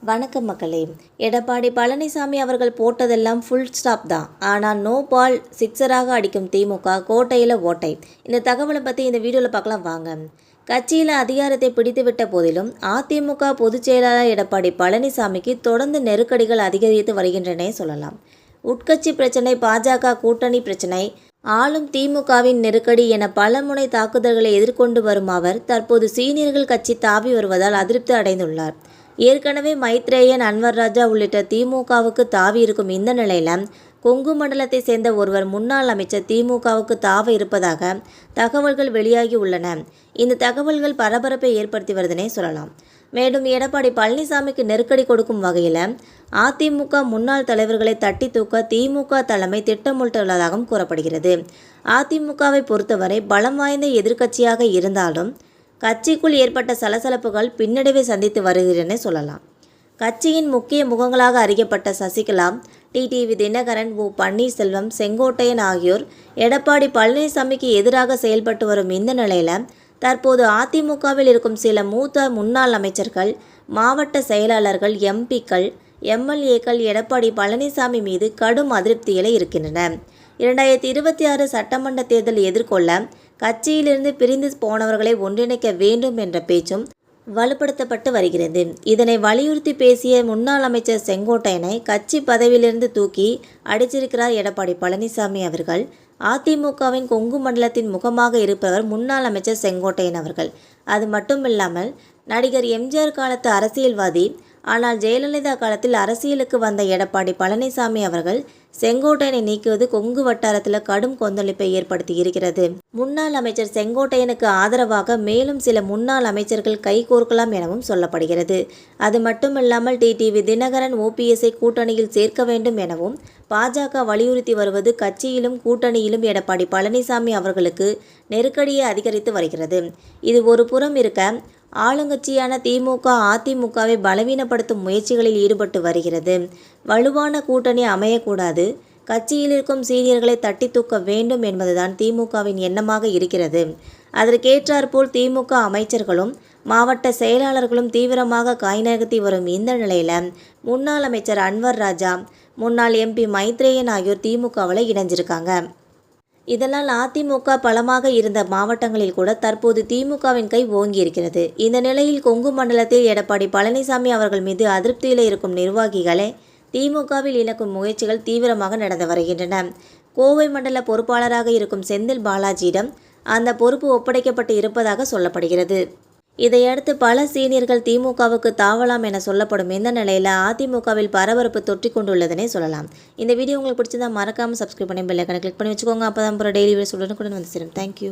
வணக்கம் மக்களே. எடப்பாடி பழனிசாமி அவர்கள் போட்டதெல்லாம் ஃபுல் ஸ்டாப் தான். ஆனால் நோ பால் சிக்ஸராக அடிக்கும் திமுக, கோட்டையில் ஓட்டை. இந்த தகவலை பற்றி இந்த வீடியோவில் பார்க்கலாம் வாங்க. கட்சியில் அதிகாரத்தை பிடித்துவிட்ட போதிலும் அதிமுக பொதுச் செயலாளர் எடப்பாடி பழனிசாமிக்கு தொடர்ந்து நெருக்கடிகள் அதிகரித்து வருகின்றனே சொல்லலாம். உட்கட்சி பிரச்சனை, பாஜக கூட்டணி பிரச்சனை, ஆளும் திமுகவின் நெருக்கடி என பல முனை தாக்குதல்களை எதிர்கொண்டு வரும் அவர் தற்போது சீனியர்கள் கட்சி தாவி வருவதால் அதிருப்தி அடைந்துள்ளார். ஏற்கனவே மைத்ரேயன், அன்வர் ராஜா உள்ளிட்ட திமுகவுக்கு தாவி இருக்கும் இந்த நிலையில் கொங்கு மண்டலத்தை சேர்ந்த ஒருவர் முன்னாள் அமைச்சர் திமுகவுக்கு தாவ இருப்பதாக தகவல்கள் வெளியாகி உள்ளன. இந்த தகவல்கள் பரபரப்பை ஏற்படுத்தி வருதுன்னே சொல்லலாம். மேலும் எடப்பாடி பழனிசாமிக்கு நெருக்கடி கொடுக்கும் வகையில் அதிமுக முன்னாள் தலைவர்களை தட்டி தூக்க திமுக தலைமை திட்டமிட்டுள்ளதாகவும் கூறப்படுகிறது. அதிமுகவை பொறுத்தவரை பலம் வாய்ந்த எதிர்க்கட்சியாக இருந்தாலும் கட்சிக்குள் ஏற்பட்ட சலசலப்புகள் பின்னடைவை சந்தித்து வருகிறதுன்னு சொல்லலாம். கட்சியின் முக்கிய முகங்களாக அறியப்பட்ட சசிகலா, டிடிவி தினகரன், ஓ பன்னீர்செல்வம், செங்கோட்டையன் ஆகியோர் எடப்பாடி பழனிசாமிக்கு எதிராக செயல்பட்டு வரும் இந்த நிலையில் தற்போது அதிமுகவில் இருக்கும் சில மூத்த முன்னாள் அமைச்சர்கள், மாவட்ட செயலாளர்கள், எம்பிக்கள், எம்எல்ஏக்கள் எடப்பாடி பழனிசாமி மீது கடும் அதிருப்தியில் இருக்கின்றனர். 2026 சட்டமன்ற தேர்தலை எதிர்கொள்ள கட்சியிலிருந்து பிரிந்து போனவர்களை ஒன்றிணைக்க வேண்டும் என்ற பேச்சும் வலுப்படுத்தப்பட்டு வருகிறது. இதனை வலியுறுத்தி பேசிய முன்னாள் அமைச்சர் செங்கோட்டையனை கட்சி பதவியிலிருந்து தூக்கி அடிச்சிருக்கிறார் எடப்பாடி பழனிசாமி அவர்கள். அதிமுகவின் கொங்கு மண்டலத்தின் முகமாக இருப்பவர் முன்னாள் அமைச்சர் செங்கோட்டையன் அவர்கள். அது மட்டுமில்லாமல் நடிகர் எம்ஜிஆர் காலத்து அரசியல்வாதி, ஆனால் ஜெயலலிதா காலத்தில் அரசியலுக்கு வந்த எடப்பாடி பழனிசாமி அவர்கள் செங்கோட்டையனை நீக்குவது கொங்கு வட்டாரத்தில் கடும் கொந்தளிப்பை ஏற்படுத்தி இருக்கிறது. முன்னாள் அமைச்சர் செங்கோட்டையனுக்கு ஆதரவாக மேலும் சில முன்னாள் அமைச்சர்கள் கைகோர்க்கலாம் எனவும் சொல்லப்படுகிறது. அது மட்டுமில்லாமல் டிடிவி தினகரன், ஓபிஎஸ்ஐ கூட்டணியில் சேர்க்க வேண்டும் எனவும் பாஜக வலியுறுத்தி வருவது கட்சியிலும் கூட்டணியிலும் எடப்பாடி பழனிசாமி அவர்களுக்கு நெருக்கடியை அதிகரித்து வருகிறது. இது ஒரு புறம் இருக்க, ஆளுங்கட்சியான திமுக அதிமுகவை பலவீனப்படுத்தும் முயற்சிகளில் ஈடுபட்டு வருகிறது. வலுவான கூட்டணி அமையக்கூடாது, கட்சியில் இருக்கும் சீனியர்களை தட்டி தூக்க வேண்டும் என்பதுதான் திமுகவின் எண்ணமாக இருக்கிறது. அதற்கேற்றாற்போல் திமுக அமைச்சர்களும் மாவட்ட செயலாளர்களும் தீவிரமாக காய்நகர்த்தி வரும் இந்த நிலையில் முன்னாள் அமைச்சர் அன்வர் ராஜா, முன்னாள் எம்பி மைத்ரேயன் ஆகியோர் திமுகவில் இணைஞ்சிருக்காங்க. இதனால் அதிமுக பலமாக இருந்த மாவட்டங்களில் கூட தற்போது திமுகவின் கை ஓங்கி இருக்கிறது. இந்த நிலையில் கொங்கு மண்டலத்தில் எடப்பாடி பழனிசாமி அவர்கள் மீது அதிருப்தியில் இருக்கும் நிர்வாகிகளை திமுகவில் இணைக்கும் முயற்சிகள் தீவிரமாக நடந்து வருகின்றன. கோவை மண்டல பொறுப்பாளராக இருக்கும் செந்தில் பாலாஜியிடம் அந்த பொறுப்பு ஒப்படைக்கப்பட்டு இருப்பதாக சொல்லப்படுகிறது. இதையடுத்து பல சீனியர்கள் திமுகவுக்கு தாவலாம் என சொல்லப்படும் இந்த நிலையில் அதிமுகவில் பரபரப்பு தொற்றிக் கொண்டுள்ளதுனே சொல்லலாம். இந்த வீடியோ உங்களுக்கு பிடிச்சிருந்தா மறக்காமல் சப்ஸ்கிரைப் பண்ணி பெல் ஐகானை கிளிக் பண்ணி வச்சுக்கோங்க. அப்போ தான் டெய்லி வீடியோஸ் உடனுக்குடன் வந்து சேரும். தேங்க்யூ.